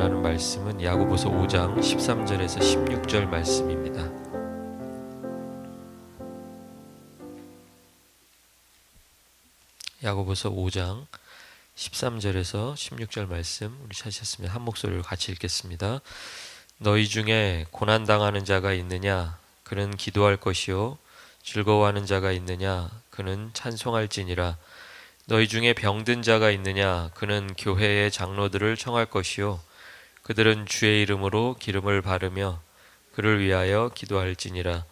원하는 말씀은 야고보서 5장 13절에서 16절 말씀입니다. 야고보서 5장 13절에서 16절 말씀 우리 찾으셨으면 한 목소리로 같이 읽겠습니다. 너희 중에 고난당하는 자가 있느냐? 그는 기도할 것이요 즐거워하는 자가 있느냐? 그는 찬송할지니라. 너희 중에 병든 자가 있느냐? 그는 교회의 장로들을 청할 것이요 그들은 주의 이름으로 기름을 바르며 그를 위하여 기도할지니라.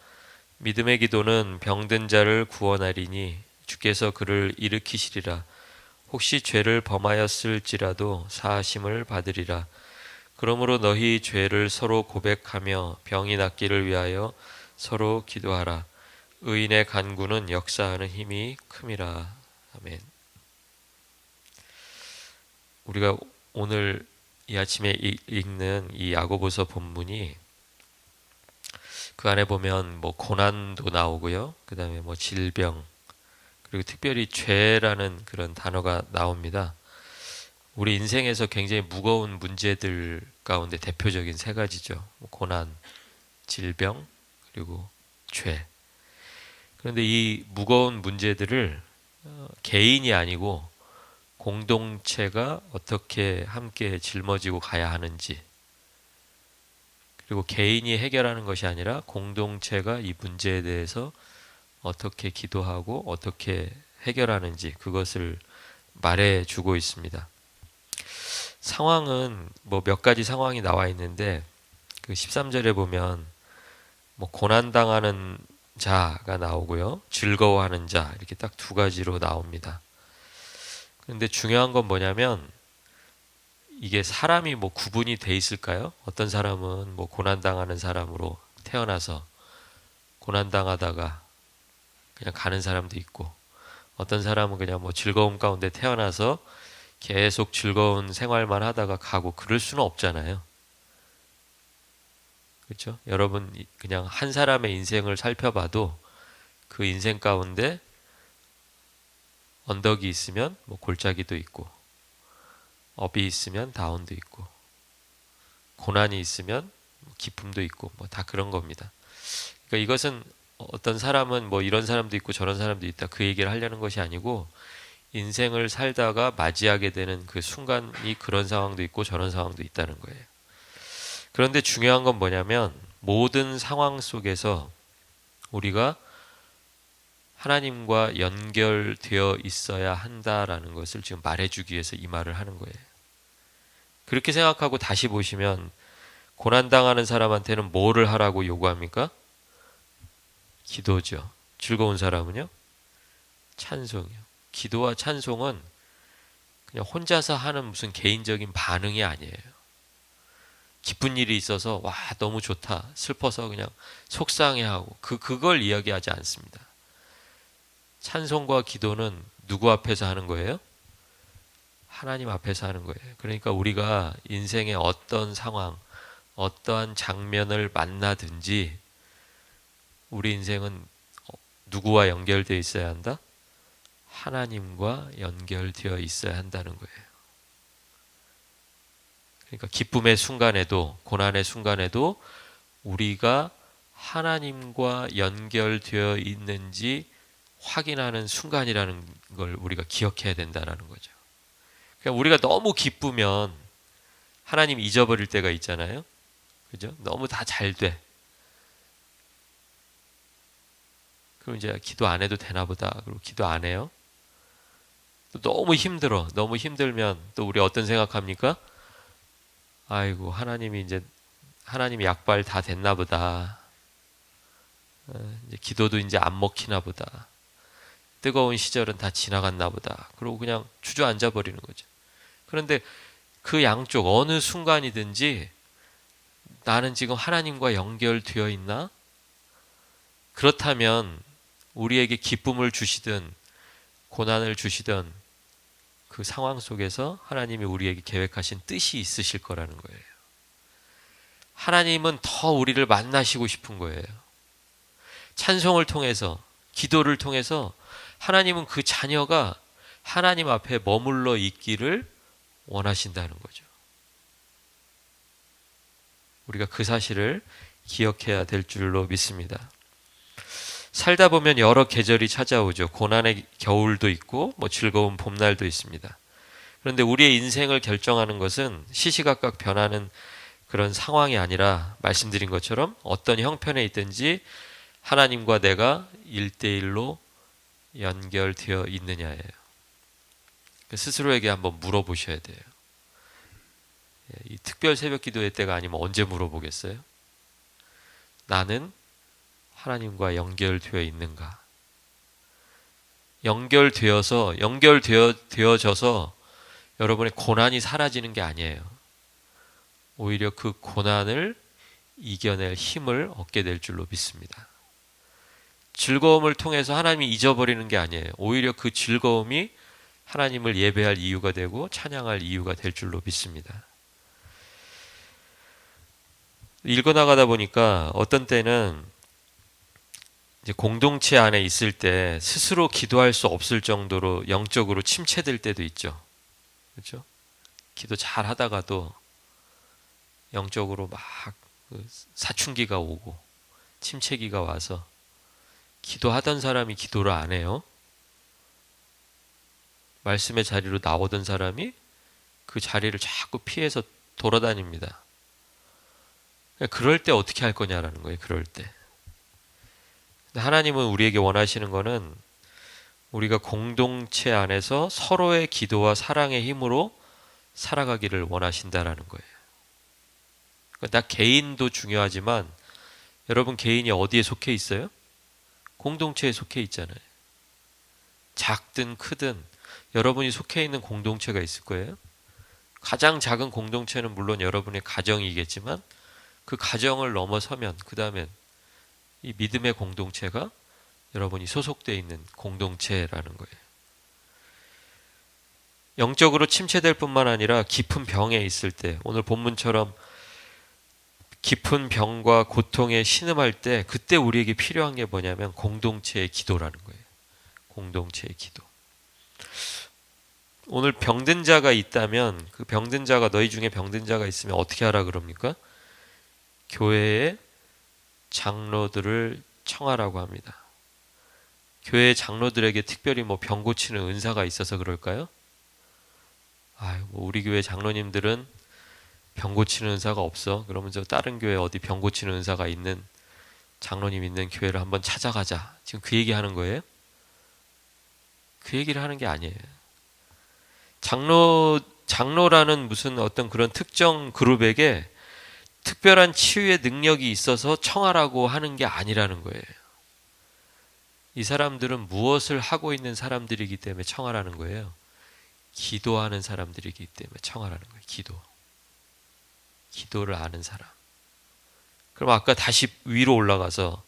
믿음의 기도는 병든 자를 구원하리니 주께서 그를 일으키시리라. 혹시 죄를 범하였을지라도 사하심을 받으리라. 그러므로 너희 죄를 서로 고백하며 병이 낫기를 위하여 서로 기도하라. 의인의 간구는 역사하는 힘이 큼이라. 아멘. 우리가 오늘 이 아침에 읽는 이 야고보서 본문이 그 안에 보면 뭐 고난도 나오고요. 그 다음에 뭐 질병, 그리고 특별히 죄라는 그런 단어가 나옵니다. 우리 인생에서 굉장히 무거운 문제들 가운데 대표적인 세 가지죠. 고난, 질병, 그리고 죄. 그런데 이 무거운 문제들을 개인이 아니고 공동체가 어떻게 함께 짊어지고 가야 하는지, 그리고 개인이 해결하는 것이 아니라 공동체가 이 문제에 대해서 어떻게 기도하고 어떻게 해결하는지 그것을 말해주고 있습니다. 상황은 뭐 몇 가지 상황이 나와 있는데 그 13절에 보면 뭐 고난당하는 자가 나오고요, 즐거워하는 자, 이렇게 딱 두 가지로 나옵니다. 그런데 중요한 건 뭐냐면 이게 사람이 뭐 구분이 돼 있을까요? 어떤 사람은 뭐 고난당하는 사람으로 태어나서 고난당하다가 그냥 가는 사람도 있고, 어떤 사람은 그냥 뭐 즐거움 가운데 태어나서 계속 즐거운 생활만 하다가 가고, 그럴 수는 없잖아요. 그렇죠? 여러분 그냥 한 사람의 인생을 살펴봐도 그 인생 가운데 언덕이 있으면 뭐 골짜기도 있고, 업이 있으면 다운도 있고, 고난이 있으면 기쁨도 있고, 뭐 다 그런 겁니다. 그러니까 이것은 어떤 사람은 뭐 이런 사람도 있고 저런 사람도 있다, 그 얘기를 하려는 것이 아니고, 인생을 살다가 맞이하게 되는 그 순간이 그런 상황도 있고 저런 상황도 있다는 거예요. 그런데 중요한 건 뭐냐면 모든 상황 속에서 우리가 하나님과 연결되어 있어야 한다라는 것을 지금 말해주기 위해서 이 말을 하는 거예요. 그렇게 생각하고 다시 보시면 고난당하는 사람한테는 뭐를 하라고 요구합니까? 기도죠. 즐거운 사람은요? 찬송이요. 기도와 찬송은 그냥 혼자서 하는 무슨 개인적인 반응이 아니에요. 기쁜 일이 있어서 와 너무 좋다, 슬퍼서 그냥 속상해하고 그걸 이야기하지 않습니다. 찬송과 기도는 누구 앞에서 하는 거예요? 하나님 앞에서 하는 거예요. 그러니까 우리가 인생의 어떤 상황, 어떠한 장면을 만나든지 우리 인생은 누구와 연결되어 있어야 한다? 하나님과 연결되어 있어야 한다는 거예요. 그러니까 기쁨의 순간에도 고난의 순간에도 우리가 하나님과 연결되어 있는지 확인하는 순간이라는 걸 우리가 기억해야 된다는 거죠. 그러니까 우리가 너무 기쁘면 하나님 잊어버릴 때가 있잖아요. 그죠? 너무 다 잘 돼. 그럼 이제 기도 안 해도 되나 보다. 그리고 기도 안 해요. 또 너무 힘들어. 너무 힘들면 또 우리 어떤 생각합니까? 아이고 하나님이 약발 다 됐나 보다. 이제 기도도 이제 안 먹히나 보다. 뜨거운 시절은 다 지나갔나 보다. 그러고 그냥 주저앉아 버리는 거죠. 그런데 그 양쪽 어느 순간이든지 나는 지금 하나님과 연결되어 있나? 그렇다면 우리에게 기쁨을 주시든 고난을 주시든 그 상황 속에서 하나님이 우리에게 계획하신 뜻이 있으실 거라는 거예요. 하나님은 더 우리를 만나시고 싶은 거예요. 찬송을 통해서, 기도를 통해서 하나님은 그 자녀가 하나님 앞에 머물러 있기를 원하신다는 거죠. 우리가 그 사실을 기억해야 될 줄로 믿습니다. 살다 보면 여러 계절이 찾아오죠. 고난의 겨울도 있고 즐거운 봄날도 있습니다. 그런데 우리의 인생을 결정하는 것은 시시각각 변하는 그런 상황이 아니라 말씀드린 것처럼 어떤 형편에 있든지 하나님과 내가 1대1로 연결되어 있느냐예요. 스스로에게 한번 물어보셔야 돼요. 이 특별 새벽 기도회 때가 아니면 언제 물어보겠어요? 나는 하나님과 연결되어 있는가? 연결되어져서 여러분의 고난이 사라지는 게 아니에요. 오히려 그 고난을 이겨낼 힘을 얻게 될 줄로 믿습니다. 즐거움을 통해서 하나님이 잊어버리는 게 아니에요. 오히려 그 즐거움이 하나님을 예배할 이유가 되고 찬양할 이유가 될 줄로 믿습니다. 읽어나가다 보니까 어떤 때는 이제 공동체 안에 있을 때 스스로 기도할 수 없을 정도로 영적으로 침체될 때도 있죠. 그렇죠? 기도 잘 하다가도 영적으로 막 사춘기가 오고 침체기가 와서 기도하던 사람이 기도를 안 해요. 말씀의 자리로 나오던 사람이 그 자리를 자꾸 피해서 돌아다닙니다. 그럴 때 어떻게 할 거냐라는 거예요. 그럴 때. 하나님은 우리에게 원하시는 거는 우리가 공동체 안에서 서로의 기도와 사랑의 힘으로 살아가기를 원하신다라는 거예요. 나 개인도 중요하지만 여러분 개인이 어디에 속해 있어요? 공동체에 속해 있잖아요. 작든 크든 여러분이 속해 있는 공동체가 있을 거예요. 가장 작은 공동체는 물론 여러분의 가정이겠지만 그 가정을 넘어서면 그 다음엔 이 믿음의 공동체가 여러분이 소속되어 있는 공동체라는 거예요. 영적으로 침체될 뿐만 아니라 깊은 병에 있을 때, 오늘 본문처럼 깊은 병과 고통에 신음할 때 그때 우리에게 필요한 게 뭐냐면 공동체의 기도라는 거예요. 공동체의 기도. 오늘 병든 자가 있다면 그 병든 자가 너희 중에 병든 자가 있으면 어떻게 하라 그럽니까? 교회의 장로들을 청하라고 합니다. 교회 장로들에게 특별히 병 고치는 은사가 있어서 그럴까요? 우리 교회 장로님들은 병 고치는 은사가 없어. 그러면 저 다른 교회 어디 병 고치는 은사가 있는 장로님 있는 교회를 한번 찾아가자. 지금 그 얘기 하는 거예요? 그 얘기를 하는 게 아니에요. 장로라는 무슨 어떤 그런 특정 그룹에게 특별한 치유의 능력이 있어서 청하라고 하는 게 아니라는 거예요. 이 사람들은 무엇을 하고 있는 사람들이기 때문에 청하라는 거예요. 기도하는 사람들이기 때문에 청하라는 거예요. 기도를 아는 사람. 그럼 아까 다시 위로 올라가서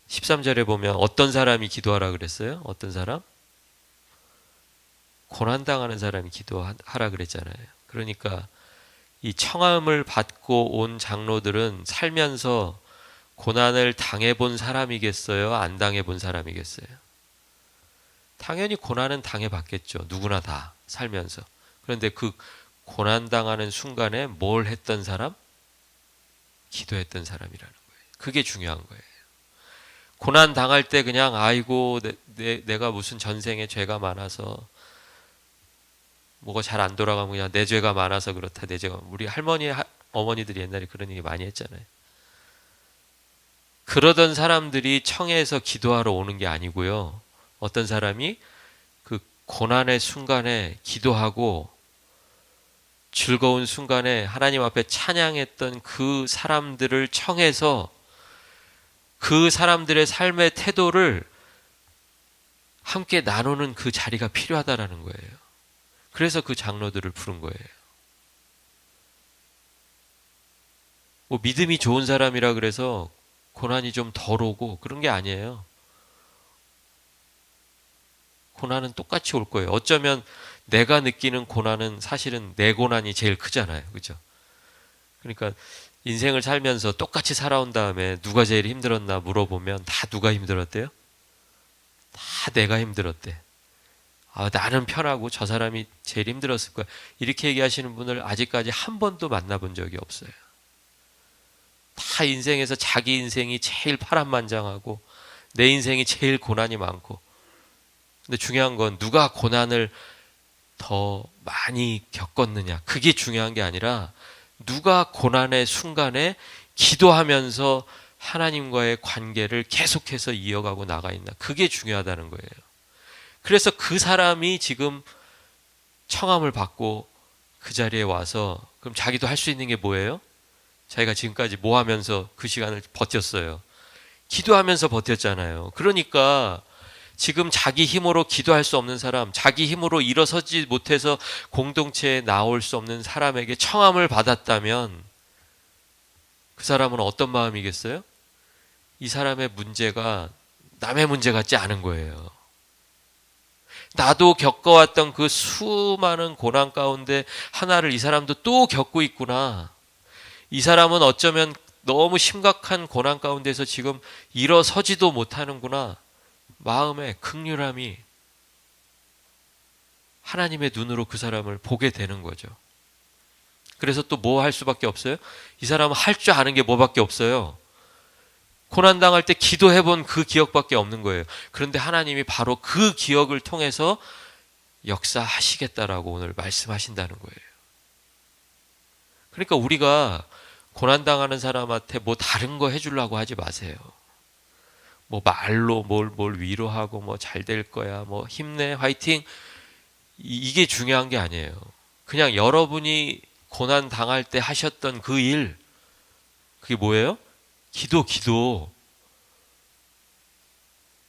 13절에 보면 어떤 사람이 기도하라 그랬어요? 어떤 사람? 고난당하는 사람이 기도하라 그랬잖아요. 그러니까 이 청함을 받고 온 장로들은 살면서 고난을 당해본 사람이겠어요? 안 당해본 사람이겠어요? 당연히 고난은 당해봤겠죠. 누구나 다 살면서. 그런데 그 고난당하는 순간에 뭘 했던 사람? 기도했던 사람이라는 거예요. 그게 중요한 거예요. 고난 당할 때 그냥 아이고 내가 무슨 전생에 죄가 많아서 뭐가 잘 안 돌아가면 그냥 내 죄가 많아서 그렇다. 내 죄가. 우리 할머니 어머니들이 옛날에 그런 얘기 많이 했잖아요. 그러던 사람들이 청해에서 기도하러 오는 게 아니고요. 어떤 사람이 그 고난의 순간에 기도하고 즐거운 순간에 하나님 앞에 찬양했던 그 사람들을 청해서 그 사람들의 삶의 태도를 함께 나누는 그 자리가 필요하다라는 거예요. 그래서 그 장로들을 부른 거예요. 믿음이 좋은 사람이라 그래서 고난이 좀 덜 오고 그런 게 아니에요. 고난은 똑같이 올 거예요. 어쩌면 내가 느끼는 고난은 사실은 내 고난이 제일 크잖아요. 그죠? 그러니까 인생을 살면서 똑같이 살아온 다음에 누가 제일 힘들었나 물어보면 다 누가 힘들었대요? 다 내가 힘들었대. 나는 편하고 저 사람이 제일 힘들었을 거야. 이렇게 얘기하시는 분을 아직까지 한 번도 만나본 적이 없어요. 다 인생에서 자기 인생이 제일 파란만장하고 내 인생이 제일 고난이 많고, 근데 중요한 건 누가 고난을 더 많이 겪었느냐, 그게 중요한 게 아니라 누가 고난의 순간에 기도하면서 하나님과의 관계를 계속해서 이어가고 나가 있나, 그게 중요하다는 거예요. 그래서 그 사람이 지금 청함을 받고 그 자리에 와서, 그럼 자기도 할 수 있는 게 뭐예요? 자기가 지금까지 뭐 하면서 그 시간을 버텼어요? 기도하면서 버텼잖아요. 그러니까 지금 자기 힘으로 기도할 수 없는 사람, 자기 힘으로 일어서지 못해서 공동체에 나올 수 없는 사람에게 청함을 받았다면 그 사람은 어떤 마음이겠어요? 이 사람의 문제가 남의 문제 같지 않은 거예요. 나도 겪어왔던 그 수많은 고난 가운데 하나를 이 사람도 또 겪고 있구나. 이 사람은 어쩌면 너무 심각한 고난 가운데서 지금 일어서지도 못하는구나. 마음의 긍휼함이 하나님의 눈으로 그 사람을 보게 되는 거죠. 그래서 또 뭐 할 수밖에 없어요? 이 사람은 할 줄 아는 게 뭐밖에 없어요. 고난당할 때 기도해본 그 기억밖에 없는 거예요. 그런데 하나님이 바로 그 기억을 통해서 역사하시겠다라고 오늘 말씀하신다는 거예요. 그러니까 우리가 고난당하는 사람한테 뭐 다른 거 해주려고 하지 마세요. 뭐 말로 뭘 위로하고 뭐 잘 될 거야, 뭐 힘내, 화이팅, 이게 중요한 게 아니에요. 그냥 여러분이 고난 당할 때 하셨던 그 일, 그게 뭐예요? 기도.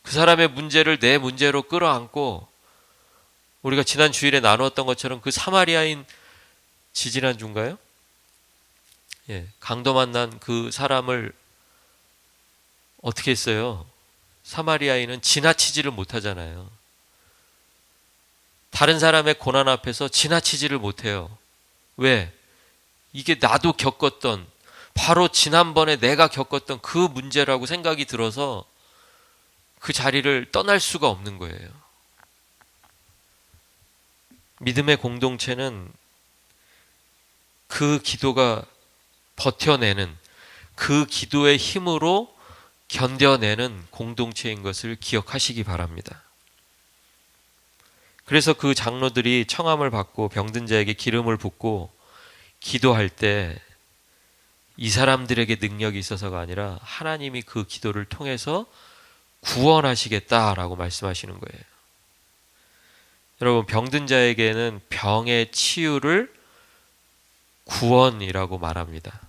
그 사람의 문제를 내 문제로 끌어안고, 우리가 지난 주일에 나누었던 것처럼 그 사마리아인, 지지난주인가요? 예, 강도 만난 그 사람을 어떻게 했어요? 사마리아인은 지나치지를 못하잖아요. 다른 사람의 고난 앞에서 지나치지를 못해요. 왜? 이게 나도 겪었던, 바로 지난번에 내가 겪었던 그 문제라고 생각이 들어서 그 자리를 떠날 수가 없는 거예요. 믿음의 공동체는 그 기도가 버텨내는, 그 기도의 힘으로 견뎌내는 공동체인 것을 기억하시기 바랍니다. 그래서 그 장로들이 청함을 받고 병든 자에게 기름을 붓고 기도할 때 이 사람들에게 능력이 있어서가 아니라 하나님이 그 기도를 통해서 구원하시겠다라고 말씀하시는 거예요. 여러분, 병든 자에게는 병의 치유를 구원이라고 말합니다.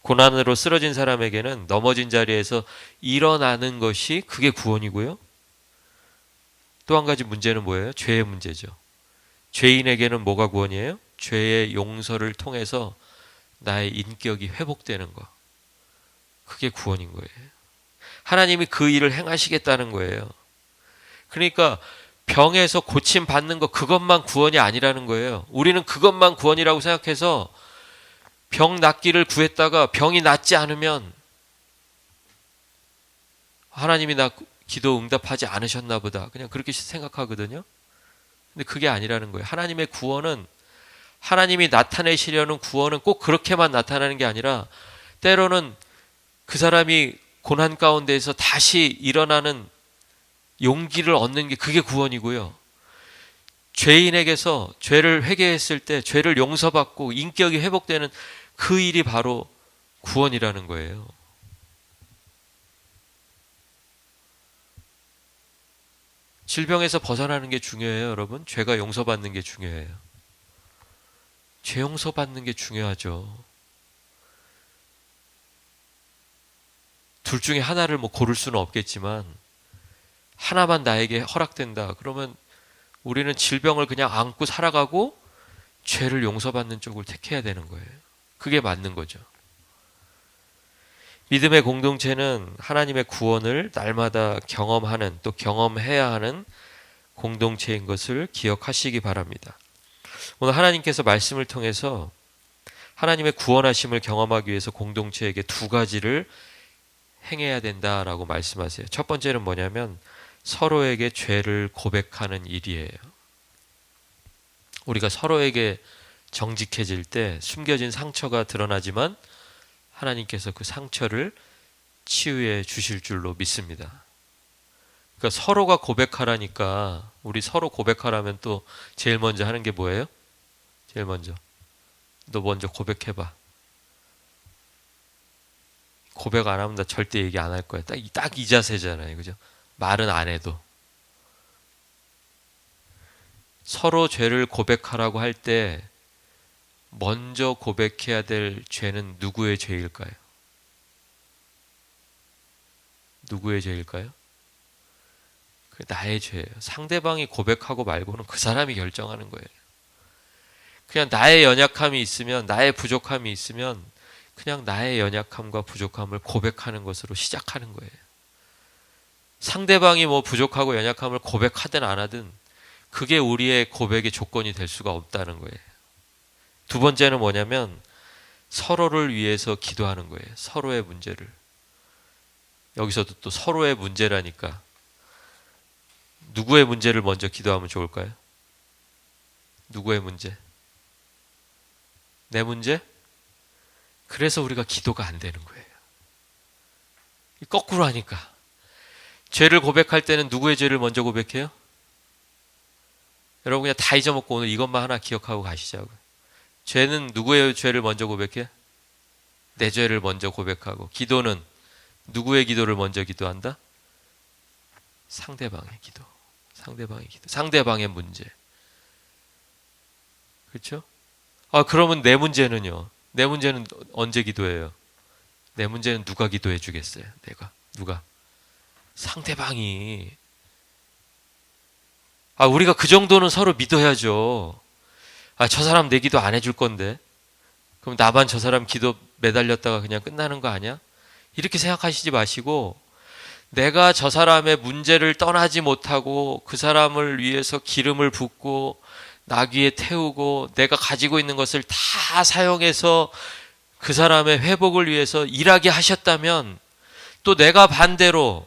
고난으로 쓰러진 사람에게는 넘어진 자리에서 일어나는 것이, 그게 구원이고요. 또 한 가지 문제는 뭐예요? 죄의 문제죠. 죄인에게는 뭐가 구원이에요? 죄의 용서를 통해서 나의 인격이 회복되는 것, 그게 구원인 거예요. 하나님이 그 일을 행하시겠다는 거예요. 그러니까 병에서 고침 받는 것, 그것만 구원이 아니라는 거예요. 우리는 그것만 구원이라고 생각해서 병 낫기를 구했다가 병이 낫지 않으면 하나님이 나 기도 응답하지 않으셨나 보다, 그냥 그렇게 생각하거든요. 근데 그게 아니라는 거예요. 하나님의 구원은, 하나님이 나타내시려는 구원은 꼭 그렇게만 나타나는 게 아니라 때로는 그 사람이 고난 가운데에서 다시 일어나는 용기를 얻는 게, 그게 구원이고요. 죄인에게서 죄를 회개했을 때 죄를 용서받고 인격이 회복되는 그 일이 바로 구원이라는 거예요. 질병에서 벗어나는 게 중요해요, 여러분. 죄가 용서받는 게 중요해요. 죄 용서받는 게 중요하죠. 둘 중에 하나를 뭐 고를 수는 없겠지만 하나만 나에게 허락된다 그러면 우리는 질병을 그냥 안고 살아가고 죄를 용서받는 쪽을 택해야 되는 거예요. 그게 맞는 거죠. 믿음의 공동체는 하나님의 구원을 날마다 경험하는, 또 경험해야 하는 공동체인 것을 기억하시기 바랍니다. 오늘 하나님께서 말씀을 통해서 하나님의 구원하심을 경험하기 위해서 공동체에게 두 가지를 행해야 된다라고 말씀하세요. 첫 번째는 뭐냐면 서로에게 죄를 고백하는 일이에요. 우리가 서로에게 정직해질 때 숨겨진 상처가 드러나지만 하나님께서 그 상처를 치유해 주실 줄로 믿습니다. 그러니까 서로가 고백하라니까, 우리 서로 고백하라면 또 제일 먼저 하는 게 뭐예요? 제일 먼저 너 먼저 고백해봐. 고백 안 하면 나 절대 얘기 안 할 거야. 딱 이 자세잖아요. 그죠? 말은 안 해도. 서로 죄를 고백하라고 할 때 먼저 고백해야 될 죄는 누구의 죄일까요? 누구의 죄일까요? 나의 죄예요. 상대방이 고백하고 말고는 그 사람이 결정하는 거예요. 그냥 나의 연약함이 있으면, 나의 부족함이 있으면 그냥 나의 연약함과 부족함을 고백하는 것으로 시작하는 거예요. 상대방이 뭐 부족하고 연약함을 고백하든 안 하든 그게 우리의 고백의 조건이 될 수가 없다는 거예요. 두 번째는 뭐냐면 서로를 위해서 기도하는 거예요. 서로의 문제를. 여기서도 또 서로의 문제라니까 누구의 문제를 먼저 기도하면 좋을까요? 누구의 문제? 내 문제? 그래서 우리가 기도가 안 되는 거예요. 거꾸로 하니까. 죄를 고백할 때는 누구의 죄를 먼저 고백해요? 여러분 그냥 다 잊어먹고 오늘 이것만 하나 기억하고 가시자고요. 죄는 누구의 죄를 먼저 고백해? 내 죄를 먼저 고백하고. 기도는 누구의 기도를 먼저 기도한다? 상대방의 기도. 상대방의 기도. 상대방의 문제. 그렇죠? 그러면 내 문제는요? 내 문제는 언제 기도해요? 내 문제는 누가 기도해 주겠어요? 누가? 상대방이. 우리가 그 정도는 서로 믿어야죠. 저 사람 내 기도 안 해줄 건데. 그럼 나만 저 사람 기도 매달렸다가 그냥 끝나는 거 아니야? 이렇게 생각하시지 마시고, 내가 저 사람의 문제를 떠나지 못하고 그 사람을 위해서 기름을 붓고 나귀에 태우고 내가 가지고 있는 것을 다 사용해서 그 사람의 회복을 위해서 일하게 하셨다면, 또 내가 반대로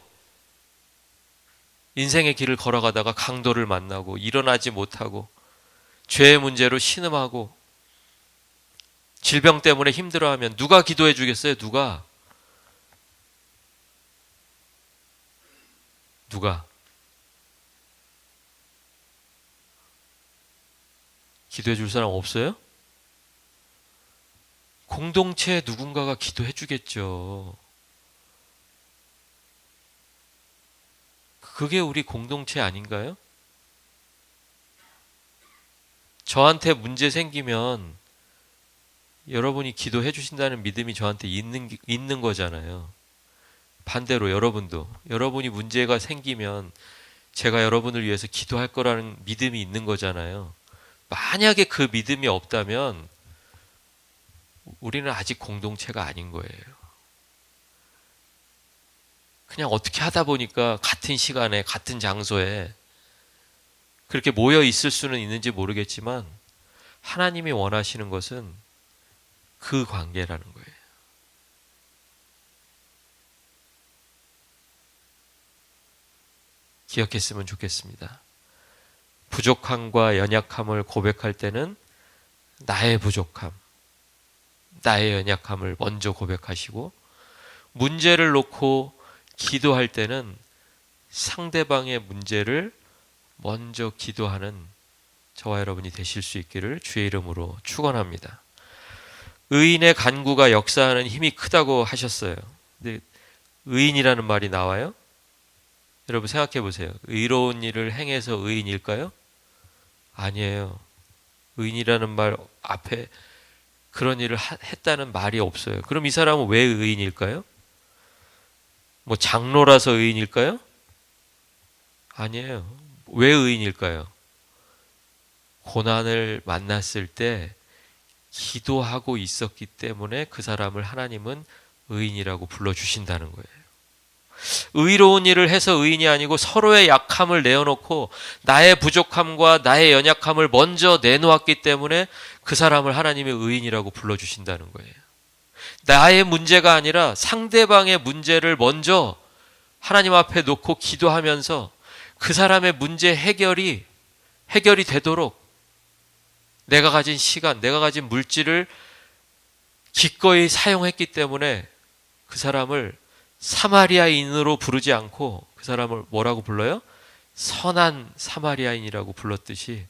인생의 길을 걸어가다가 강도를 만나고 일어나지 못하고 죄의 문제로 신음하고 질병 때문에 힘들어하면 누가 기도해 주겠어요? 누가? 기도해 줄 사람 없어요? 공동체에 누군가가 기도해 주겠죠. 그게 우리 공동체 아닌가요? 저한테 문제 생기면 여러분이 기도해 주신다는 믿음이 저한테 있는 거잖아요. 반대로 여러분이 문제가 생기면 제가 여러분을 위해서 기도할 거라는 믿음이 있는 거잖아요. 만약에 그 믿음이 없다면 우리는 아직 공동체가 아닌 거예요. 그냥 어떻게 하다 보니까 같은 시간에 같은 장소에 그렇게 모여 있을 수는 있는지 모르겠지만 하나님이 원하시는 것은 그 관계라는 거예요. 기억했으면 좋겠습니다. 부족함과 연약함을 고백할 때는 나의 부족함, 나의 연약함을 먼저 고백하시고, 문제를 놓고 기도할 때는 상대방의 문제를 먼저 기도하는 저와 여러분이 되실 수 있기를 주의 이름으로 축원합니다. 의인의 간구가 역사하는 힘이 크다고 하셨어요. 근데 의인이라는 말이 나와요? 여러분 생각해 보세요. 의로운 일을 행해서 의인일까요? 아니에요. 의인이라는 말 앞에 그런 일을 했다는 말이 없어요. 그럼 이 사람은 왜 의인일까요? 뭐 장로라서 의인일까요? 아니에요. 왜 의인일까요? 고난을 만났을 때 기도하고 있었기 때문에 그 사람을 하나님은 의인이라고 불러주신다는 거예요. 의로운 일을 해서 의인이 아니고 서로의 약함을 내어놓고 나의 부족함과 나의 연약함을 먼저 내놓았기 때문에 그 사람을 하나님의 의인이라고 불러주신다는 거예요. 나의 문제가 아니라 상대방의 문제를 먼저 하나님 앞에 놓고 기도하면서 그 사람의 문제 해결이 되도록 내가 가진 시간, 내가 가진 물질을 기꺼이 사용했기 때문에 그 사람을 사마리아인으로 부르지 않고 그 사람을 뭐라고 불러요? 선한 사마리아인이라고 불렀듯이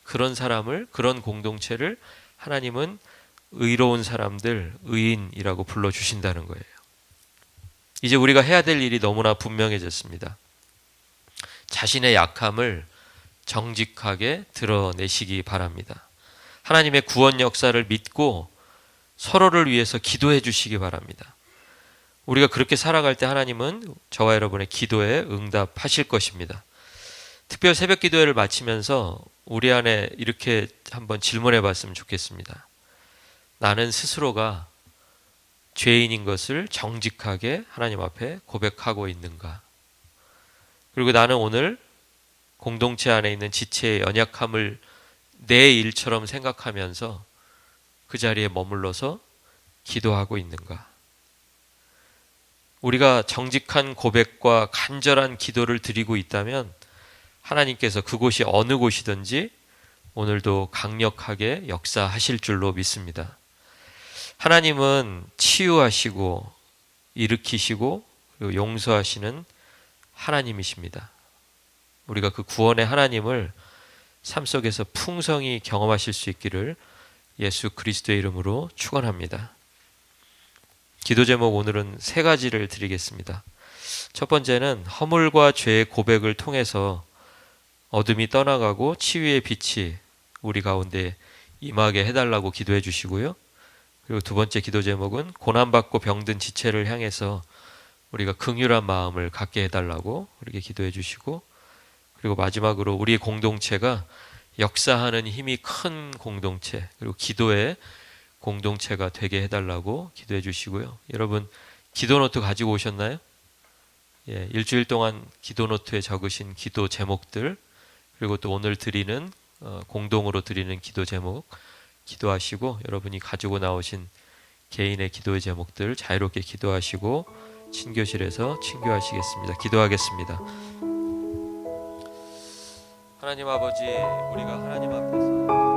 그런 사람을, 그런 공동체를 하나님은 의로운 사람들, 의인이라고 불러주신다는 거예요. 이제 우리가 해야 될 일이 너무나 분명해졌습니다. 자신의 약함을 정직하게 드러내시기 바랍니다. 하나님의 구원 역사를 믿고 서로를 위해서 기도해 주시기 바랍니다. 우리가 그렇게 살아갈 때 하나님은 저와 여러분의 기도에 응답하실 것입니다. 특별 새벽 기도회를 마치면서 우리 안에 이렇게 한번 질문해 봤으면 좋겠습니다. 나는 스스로가 죄인인 것을 정직하게 하나님 앞에 고백하고 있는가? 그리고 나는 오늘 공동체 안에 있는 지체의 연약함을 내 일처럼 생각하면서 그 자리에 머물러서 기도하고 있는가? 우리가 정직한 고백과 간절한 기도를 드리고 있다면 하나님께서 그곳이 어느 곳이든지 오늘도 강력하게 역사하실 줄로 믿습니다. 하나님은 치유하시고 일으키시고 그리고 용서하시는 하나님이십니다. 우리가 그 구원의 하나님을 삶 속에서 풍성히 경험하실 수 있기를 예수 그리스도의 이름으로 축원합니다. 기도 제목 오늘은 세 가지를 드리겠습니다. 첫 번째는 허물과 죄의 고백을 통해서 어둠이 떠나가고 치유의 빛이 우리 가운데 임하게 해달라고 기도해 주시고요. 그리고 두 번째 기도 제목은 고난받고 병든 지체를 향해서 우리가 긍휼한 마음을 갖게 해달라고 우리에게 기도해 주시고, 그리고 마지막으로 우리의 공동체가 역사하는 힘이 큰 공동체, 그리고 기도의 공동체가 되게 해달라고 기도해 주시고요. 여러분 기도 노트 가지고 오셨나요? 예, 일주일 동안 기도 노트에 적으신 기도 제목들, 그리고 또 오늘 드리는 공동으로 드리는 기도 제목 기도하시고, 여러분이 가지고 나오신 개인의 기도의 제목들 자유롭게 기도하시고 친교실에서 친교하시겠습니다. 기도하겠습니다. 하나님 아버지, 우리가 하나님 앞에서